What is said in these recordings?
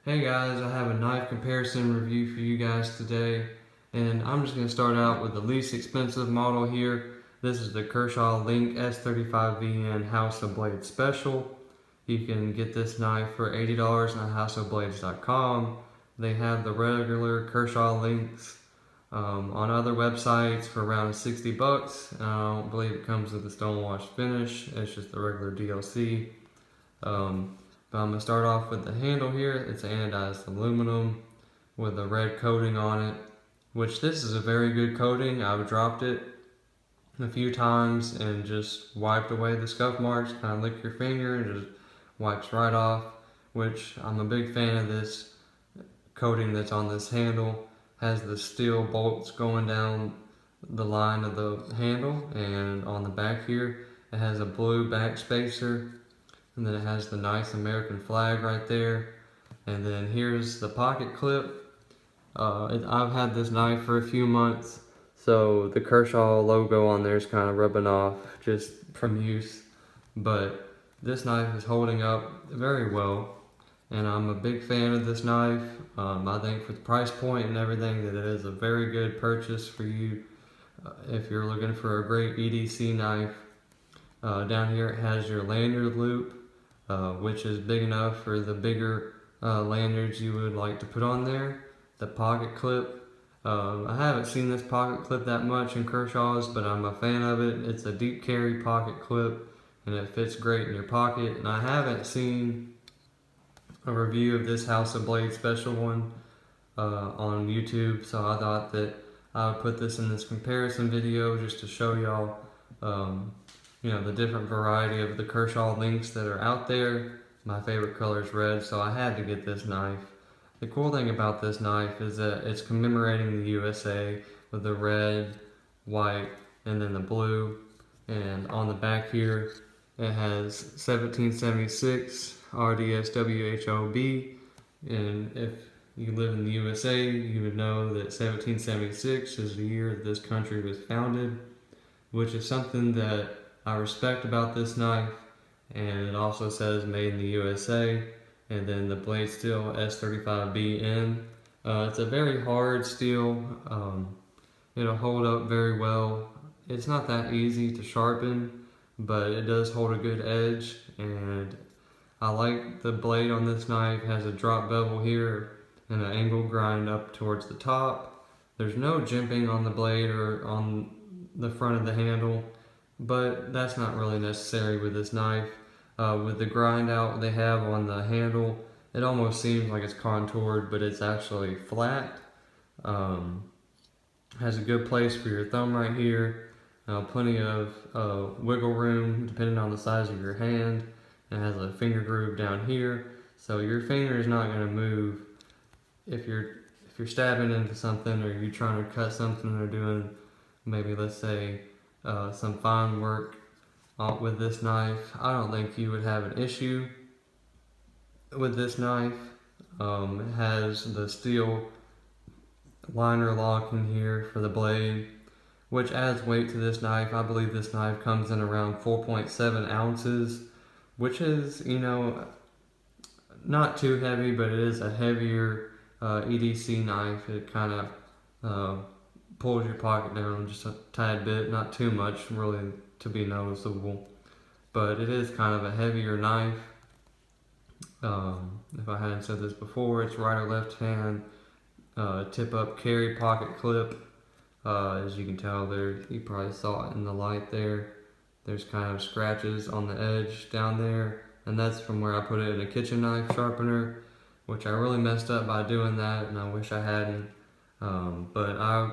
Hey guys, I have a knife comparison review for you guys today, and I'm just going to start out with the least expensive model here. This is the Kershaw Link S35VN House of Blades Special. You can get this knife for $80 at houseofblades.com. They have the regular Kershaw Links on other websites for around 60 bucks. I don't believe it comes with a stonewash finish, it's just the regular DLC. But I'm going to start off with the handle here. It's anodized aluminum with a red coating on it, which this is a very good coating. I've dropped it a few times and just wiped away the scuff marks. Kind of lick your finger and just wipes right off, which I'm a big fan of this coating that's on this handle. Has the steel bolts going down the line of the handle, and on the back here it has a blue back spacer. And then it has the nice American flag right there. And then here's the pocket clip. I've had this knife for a few months, so the Kershaw logo on there is kind of rubbing off just from use. But this knife is holding up very well, and I'm a big fan of this knife. I think for the price point and everything that it is a very good purchase for you if you're looking for a great EDC knife. Down here it has your lanyard loop, which is big enough for the bigger lanyards you would like to put on there. The pocket clip, I haven't seen this pocket clip that much in Kershaw's, but I'm a fan of it. It's a deep carry pocket clip, and it fits great in your pocket. And I haven't seen a review of this House of Blades special one on YouTube, so I thought that I would put this in this comparison video just to show y'all the different variety of the Kershaw links that are out there. My favorite color is red, so I had to get this knife. The cool thing about this knife is that it's commemorating the USA with the red, white, and then the blue. And on the back here, it has 1776 RDSWHOB. And if you live in the USA, you would know that 1776 is the year that this country was founded, which is something that I respect about this knife. And it also says made in the USA, and then the blade steel S35BN. It's a very hard steel. It'll hold up very well. It's not that easy to sharpen, but it does hold a good edge, and I like the blade on this knife. It has a drop bevel here and an angle grind up towards the top. There's no jimping on the blade or on the front of the handle, but that's not really necessary with this knife. With the grind out they have on the handle, it almost seems like it's contoured, but it's actually flat. Has a good place for your thumb right here. Plenty of wiggle room depending on the size of your hand. It has a finger groove down here, so your finger is not going to move if you're stabbing into something, or you're trying to cut something, or doing maybe, let's say, some fine work with this knife. I don't think you would have an issue with this knife. It has the steel liner lock in here for the blade, which adds weight to this knife. I believe this knife comes in around 4.7 ounces, which is, not too heavy, but it is a heavier EDC knife. It kind of pulls your pocket down just a tad bit, not too much really to be noticeable, but it is kind of a heavier knife. If I hadn't said this before, it's right or left hand tip up carry pocket clip. As you can tell there, you probably saw it in the light there, there's kind of scratches on the edge down there, and that's from where I put it in a kitchen knife sharpener, which I really messed up by doing that, and I wish I hadn't. But I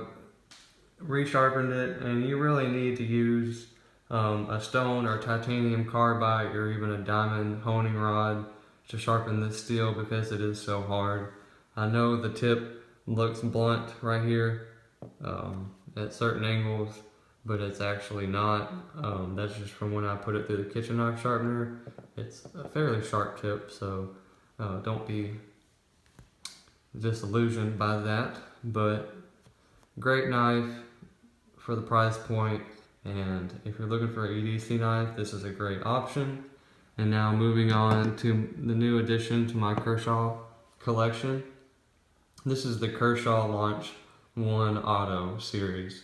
resharpened it, and you really need to use a stone or titanium carbide or even a diamond honing rod to sharpen this steel, because it is so hard. I know the tip looks blunt right here at certain angles, but it's actually not. That's just from when I put it through the kitchen knife sharpener. It's a fairly sharp tip, so don't be disillusioned by that. But great knife for the price point, and if you're looking for an EDC knife, this is a great option. And now moving on to the new addition to my Kershaw collection. This is the Kershaw Launch 1 Auto series.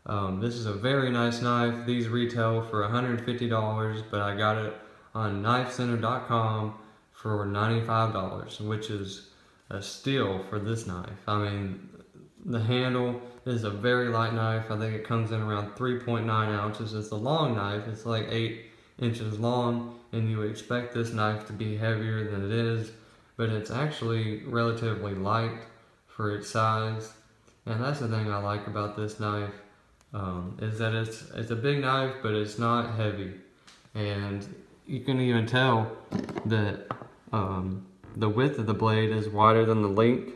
This is a very nice knife. These retail for $150, but I got it on knifecenter.com for $95, which is a steal for this knife. I mean, the handle is a very light knife. I think it comes in around 3.9 ounces. It's a long knife. It's like 8 inches long, and you would expect this knife to be heavier than it is, but it's actually relatively light for its size. And that's the thing I like about this knife, is that it's a big knife, but it's not heavy. And you can even tell that the width of the blade is wider than the length,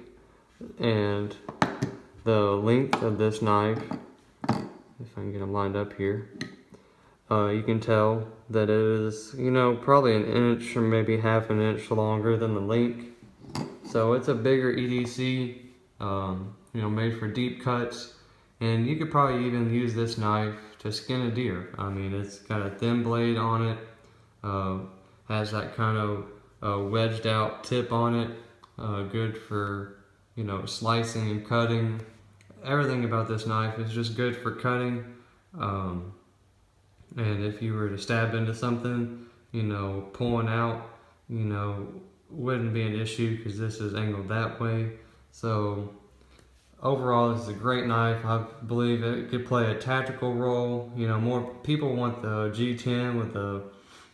and the length of this knife, if I can get them lined up here, you can tell that it is, probably an inch or maybe half an inch longer than the length. So it's a bigger EDC, made for deep cuts, and you could probably even use this knife to skin a deer. I mean, it's got a thin blade on it, has that kind of wedged out tip on it, good for, slicing and cutting. Everything about this knife is just good for cutting, and if you were to stab into something, pulling out, wouldn't be an issue because this is angled that way. So overall, this is a great knife. I believe it could play a tactical role. More people want the G10 with the,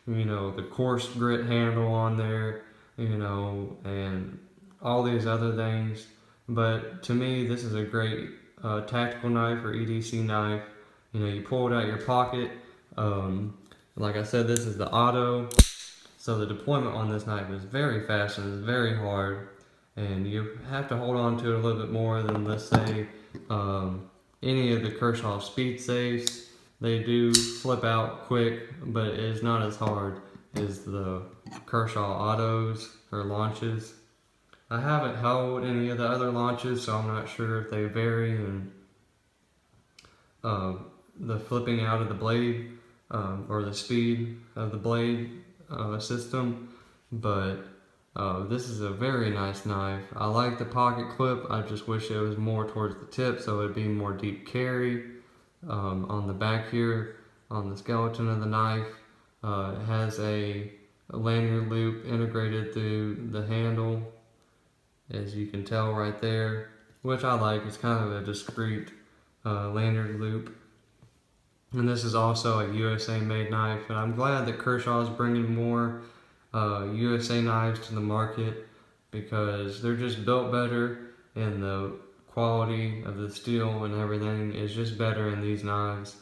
the coarse grit handle on there, and all these other things. But to me, this is a great tactical knife or EDC knife. You pull it out of your pocket. Like I said, this is the auto. So the deployment on this knife is very fast and it's very hard. And you have to hold on to it a little bit more than, let's say, any of the Kershaw speed safes. They do flip out quick, but it is not as hard as the Kershaw autos or launches. I haven't held any of the other launches, so I'm not sure if they vary in the flipping out of the blade or the speed of the blade system, but this is a very nice knife. I like the pocket clip. I just wish it was more towards the tip so it would be more deep carry. On the back here, on the skeleton of the knife, it has a lanyard loop integrated through the handle, as you can tell right there, which I like. It's kind of a discreet lanyard loop. And this is also a USA made knife, and I'm glad that Kershaw is bringing more USA knives to the market, because they're just built better, and the quality of the steel and everything is just better in these knives.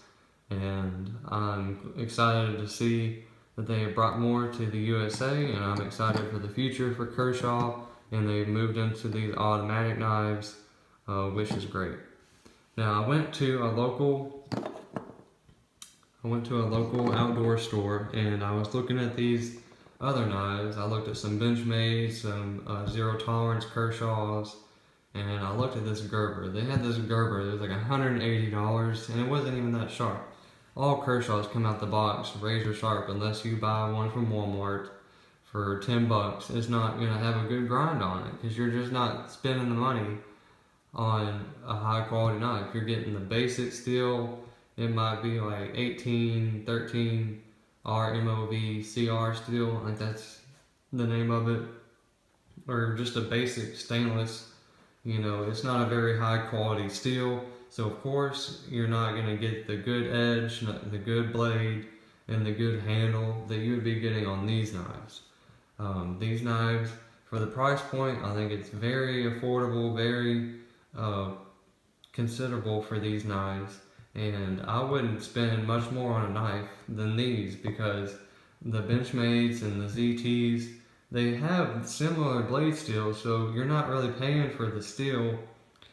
And I'm excited to see that they have brought more to the USA, and I'm excited for the future for Kershaw, and they've moved into these automatic knives, which is great. Now I went to a local outdoor store, and I was looking at these other knives. I looked at some Benchmade, some zero tolerance Kershaws, and I looked at this Gerber. They had this Gerber, it was like $180, and it wasn't even that sharp. All Kershaws come out the box razor sharp unless you buy one from Walmart for $10. It's not going to have a good grind on it, because you're just not spending the money on a high quality knife. You're getting the basic steel. It might be like 18, 13 RMOV CR steel, I think that's the name of it, or just a basic stainless. It's not a very high quality steel, so of course you're not going to get the good edge, the good blade, and the good handle that you would be getting on these knives. These knives, for the price point, I think it's very affordable, very considerable for these knives. And I wouldn't spend much more on a knife than these, because the Benchmades and the ZTs, they have similar blade steel, so you're not really paying for the steel,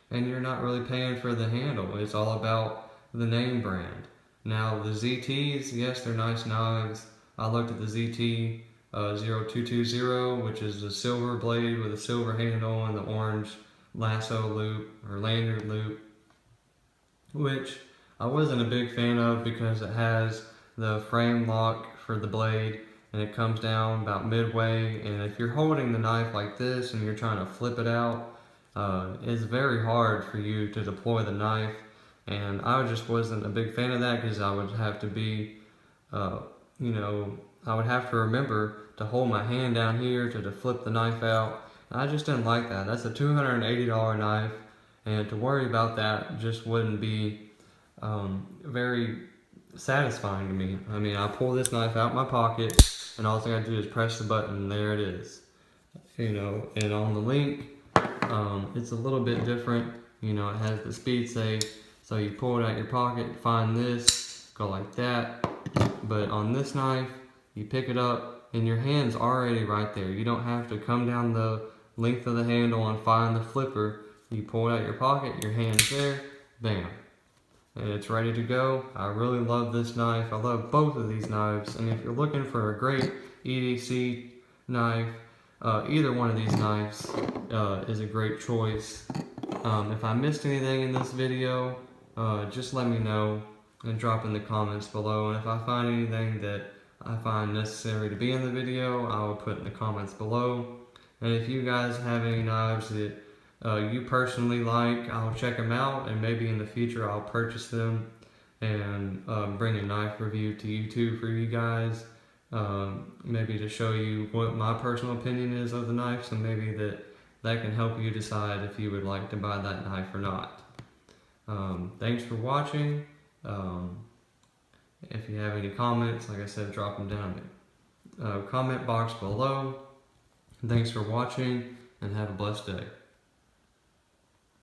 and you're not really paying for the handle. It's all about the name brand. Now the ZTs, yes, they're nice knives. I looked at the ZT 0220, which is the silver blade with a silver handle and the orange lasso loop or lanyard loop, which I wasn't a big fan of because it has the frame lock for the blade, and it comes down about midway, and if you're holding the knife like this and you're trying to flip it out, it's very hard for you to deploy the knife, and I just wasn't a big fan of that because I would have to be, I would have to remember to hold my hand down here to flip the knife out. I just didn't like that. That's a $280 knife, and to worry about that just wouldn't be very satisfying to me. I mean, I pull this knife out my pocket, and all I gotta do is press the button, and there it is. And on the Link, it's a little bit different. It has the speed save, so you pull it out your pocket, find this, go like that. But on this knife, you pick it up, and your hand's already right there. You don't have to come down the length of the handle and find the flipper. You pull it out your pocket, your hand's there, bam. And it's ready to go. I really love this knife. I love both of these knives. And if you're looking for a great EDC knife, either one of these knives is a great choice. If I missed anything in this video, just let me know and drop in the comments below. And if I find anything that I find necessary to be in the video, I will put in the comments below. And if you guys have any knives that you personally like, I'll check them out, and maybe in the future I'll purchase them and bring a knife review to YouTube for you guys, maybe to show you what my personal opinion is of the knife, so maybe that can help you decide if you would like to buy that knife or not. Thanks for watching. If you have any comments, like I said, drop them down in the comment box below. Thanks for watching, and have a blessed day.